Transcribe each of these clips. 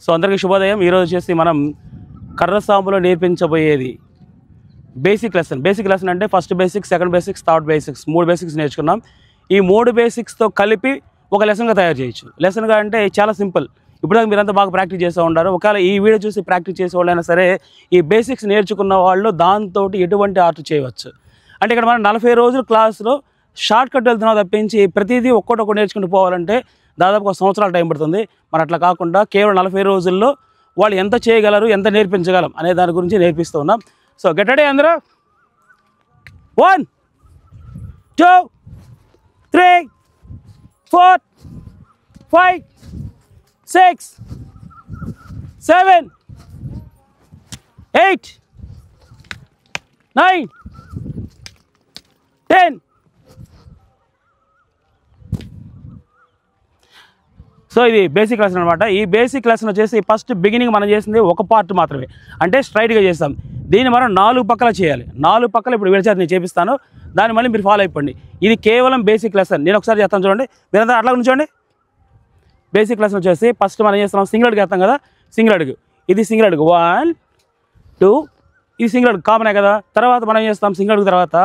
So అందరికీ శుభోదయం. ఈరోజు వచ్చేసి మనం కర్రసాములో నేర్పించబోయేది బేసిక్ లెసన్ అంటే first basics, second basics, third basics, 3 basics నేర్చుకున్నాం. ఈ 3 బేసిక్స్తో కలిపి ఒక లెసన్గా తయారు చేయొచ్చు. లెసన్గా అంటే చాలా సింపుల్. ఇప్పుడు మీరంతా బాగా ప్రాక్టీస్ చేస్తూ ఉంటారు. ఒకవేళ ఈ వీడియో చూసి ప్రాక్టీస్ చేసే వాళ్ళైనా సరే ఈ బేసిక్స్ నేర్చుకున్న వాళ్ళు దాంతో ఎటువంటి ఆర్ట్ చేయవచ్చు. అంటే ఇక్కడ మనం 40 రోజులు క్లాస్లో షార్ట్ కట్ వెళ్తున్నాం తప్పించి ప్రతిదీ ఒక్కొక్కటి నేర్చుకుంటూ పోవాలంటే దాదాపు 1 సంవత్సరాల టైం పడుతుంది. మరి అట్లా కాకుండా కేవలం 40 రోజుల్లో వాళ్ళు ఎంత చేయగలరు, ఎంత నేర్పించగలం అనే దాని గురించి నేర్పిస్తూ ఉన్నాం. సో గెట్ రెడీ అందరూ. 1 2 3 4 5 6 7 8 9 10. సో ఇది బేసిక్ లెసన్ అనమాట. ఈ బేసిక్ లెసన్ వచ్చేసి ఫస్ట్ బిగినింగ్ మనం చేసింది ఒక పార్ట్ మాత్రమే, అంటే స్ట్రైట్గా చేస్తాం. దీన్ని మనం 4 పక్కల చేయాలి. 4 పక్కల ఇప్పుడు విడిచారు నేను చేపిస్తాను, దాన్ని మళ్ళీ మీరు ఫాలో అయిపోండి. ఇది కేవలం బేసిక్ లెసన్. నేను ఒకసారి చేస్తాను చూడండి, మీరంతా అట్లా ఉంచండి. బేసిక్ లెసన్ వచ్చేసి ఫస్ట్ మనం చేస్తున్నాం సింగిల్ అడుగు వేస్తాం కదా, సింగిల్ అడుగు. ఇది సింగిల్ అడుగు 1 2, ఇది సింగిల్ అడుగు కామనే కదా. తర్వాత మనం చేస్తాం సింగిల్ అడుగు తర్వాత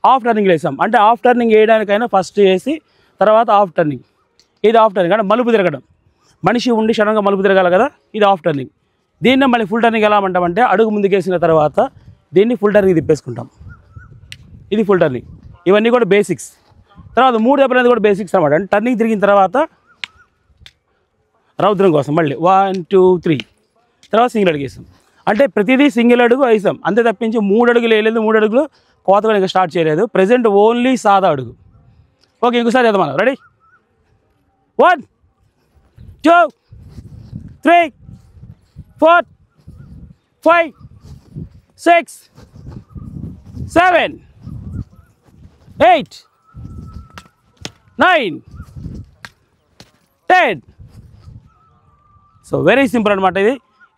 హాఫ్ టర్నింగ్ వేసాం. అంటే హాఫ్ టర్నింగ్ వేయడానికైనా ఫస్ట్ వేసి తర్వాత హాఫ్ టర్నింగ్. ఇది హాఫ్ టర్నింగ్ అంటే మలుపు తిరగడం. మనిషి ఉండి క్షణంగా మలుపు తిరగాలి కదా, ఇది హాఫ్ టర్నింగ్. దీన్ని మళ్ళీ ఫుల్ టర్నింగ్ ఎలా అంటామంటే అడుగు ముందుకేసిన తర్వాత దీన్ని ఫుల్ టర్నింగ్ తిప్పేసుకుంటాం. ఇది ఫుల్ టర్నింగ్. ఇవన్నీ కూడా బేసిక్స్. తర్వాత 3 దెబ్బలు అనేది కూడా బేసిక్స్ అనమాట. అంటే టర్నింగ్ తిరిగిన తర్వాత రౌద్రం కోసం మళ్ళీ 1 2 3 తర్వాత సింగిల్ అడుగు వేసాం. అంటే ప్రతిదీ సింగిల్ అడుగు వేసాం అంతే తప్పించి 3 అడుగులు వేయలేదు, 3 అడుగులు కోతగా ఇంకా స్టార్ట్ చేయలేదు. ప్రజెంట్ ఓన్లీ సాదా అడుగు. ఓకే, ఇంకోసారి చేద్దాం మనం. రెడీ 1 2 3 4 5 6 7 8 9 10. సో వెరీ సింపుల్ అనమాట.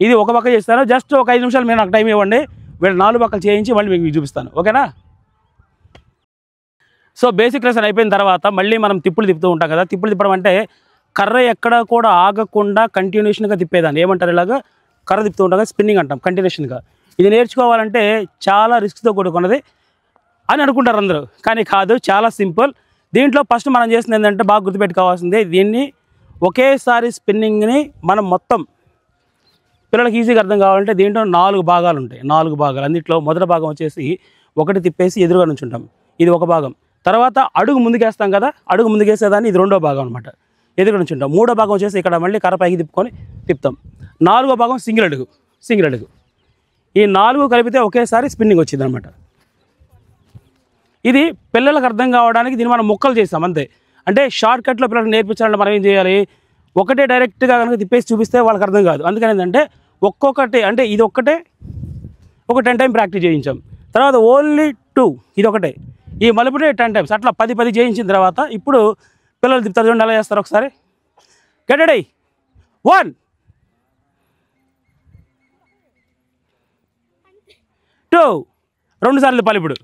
ఇది ఒక పక్క చేస్తాను. జస్ట్ ఒక 5 నిమిషాలు మీరు నాకు టైం ఇవ్వండి, వీళ్ళు 4 పక్కలు చేయించి మళ్ళీ మీకు చూపిస్తాను. ఓకేనా? సో బేసిక్ లెసన్ అయిపోయిన తర్వాత మళ్ళీ మనం తిప్పులు తిప్పుతూ ఉంటాం కదా. తిప్పులు తిప్పడం అంటే కర్ర ఎక్కడ కూడా ఆగకుండా కంటిన్యూషన్గా తిప్పేదాన్ని ఏమంటారు, ఇలాగా కర్ర తిప్పుతూ ఉంటాం కదా, స్పిన్నింగ్ అంటాం కంటిన్యూషన్గా. ఇది నేర్చుకోవాలంటే చాలా రిస్క్తో కూడుకున్నది అని అనుకుంటారు అందరూ, కానీ కాదు, చాలా సింపుల్. దీంట్లో ఫస్ట్ మనం చేసింది ఏంటంటే బాగా గుర్తుపెట్టుకోవాల్సిందే, దీన్ని ఒకేసారి స్పిన్నింగ్ని మనం మొత్తం పిల్లలకి ఈజీగా అర్థం కావాలంటే దీంట్లో 4 భాగాలు ఉంటాయి. 4 భాగాలు. అన్నింటిలో మొదటి భాగం వచ్చేసి ఒకటి తిప్పేసి ఎదురుగా నుంచుంటాం, ఇది ఒక భాగం. తర్వాత అడుగు ముందుకేస్తాం కదా, అడుగు ముందుకేసేదాన్ని ఇది 2వ భాగం అనమాట, ఎదురుగా నుంచుంటాం. 3వ భాగం వచ్చేసి ఇక్కడ మళ్ళీ కర్ర పైకి తిప్పుతాం. 4వ భాగం సింగిల్ అడుగు. ఈ 4 కలిపితే ఒకేసారి స్పిన్నింగ్ వచ్చింది అనమాట. ఇది పిల్లలకు అర్థం కావడానికి దీన్ని మనం ముక్కలు చేస్తాం అంతే. అంటే షార్ట్ కట్లో పిల్లలకు నేర్పించాలంటే మనం ఏం చేయాలి, ఒకటే డైరెక్ట్గా కనుక తిప్పేసి చూపిస్తే వాళ్ళకి అర్థం కాదు. అందుకని ఏంటంటే ఒక్కొక్కటి, అంటే ఇది ఒక్కటే ఒక 10 టైం ప్రాక్టీస్ చేయించాం. తర్వాత ఓన్లీ 2, ఇది ఒకటే, ఈ మలుపునే 10 టైమ్స్, అట్లా 10 చేయించిన తర్వాత ఇప్పుడు పిల్లలు తిప్పుతారు చూడండి ఎలా చేస్తారు ఒకసారి. గెట్ రెడీ 1 2, 2 సార్లు తిప్పాలి. ఇప్పుడు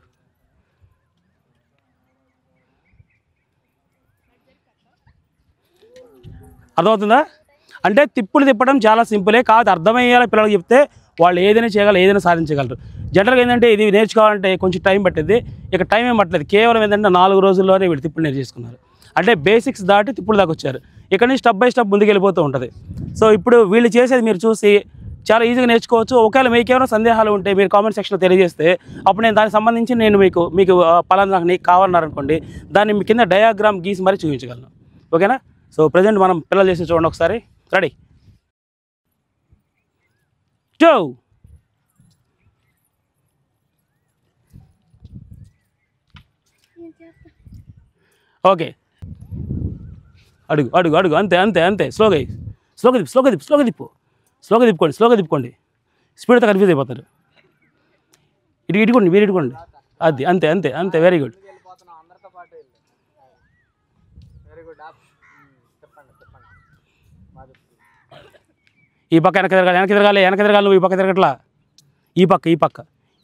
అర్థమవుతుందా? అంటే తిప్పులు తిప్పడం చాలా సింపులే, కాదు అర్థమయ్యేలా పిల్లలకు చెప్తే వాళ్ళు ఏదైనా చేయగలరు, ఏదైనా సాధించగలరు. జనరల్గా ఏంటంటే ఇది నేర్చుకోవాలంటే కొంచెం టైం పట్టింది. ఇక టైం ఏం పట్టలేదు, కేవలం ఏంటంటే 4 రోజుల్లోనే వీళ్ళు తిప్పులు నేర్చేసుకున్నారు. అంటే బేసిక్స్ దాటి తిప్పులు దాకా వచ్చారు. ఇక్కడ నుంచి స్టెప్ బై స్టెప్ ముందుకు వెళ్ళిపోతూ ఉంటుంది. సో ఇప్పుడు వీళ్ళు చేసేది మీరు చూసి చాలా ఈజీగా నేర్చుకోవచ్చు. ఒకవేళ మీకు ఏమైనా సందేహాలు ఉంటే మీరు కామెంట్ సెక్షన్లో తెలియజేస్తే అప్పుడు నేను దానికి సంబంధించి నేను మీకు పలానా నాకు నీకు కావాలన్నారనుకోండి, దాన్ని మీ కింద డయాగ్రామ్ గీసి మరీ చూపించగలను. ఓకేనా? సో ప్రజెంట్ మనం పిల్లలు చేసి చూడండి ఒకసారి. రెడీ 2 ఓకే, అడుగు అంతే. స్లోగా తిప్పుకోండి. స్పీడ్తో కన్ఫ్యూజ్ అయిపోతారు. మీరు ఇటుకోండి. అది అంతే. Very good. ఈ పక్క వెనక్కి తిరగాలి నువ్వు ఈ పక్క తిరగట్లా, ఈ పక్క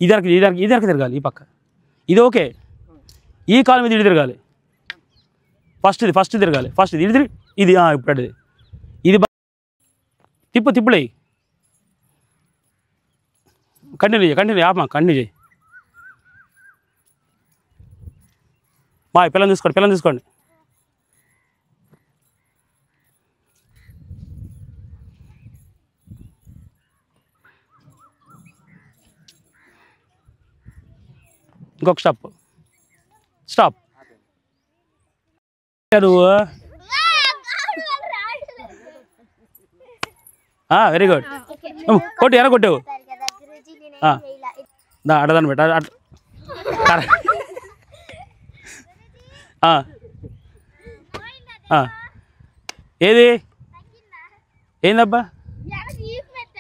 ఇది తిరగాలి, ఈ పక్క ఇది ఓకే. ఈ కాలు మీద ఇటు తిరగాలి, ఫస్ట్ తిరగాలి, ఇది ఇప్పుడు ఇది తిప్పులే కంటిన్యూ ఆపమా కంటిన్యూ చేయి మా పిల్లలు తీసుకోండి ఇంకొక స్టాప్ నువ్వు వెరీ గుడ్ కొట్టు ఎలా కొట్టావు అడదాన్ని పెట్ట ఏది ఏందబ్బా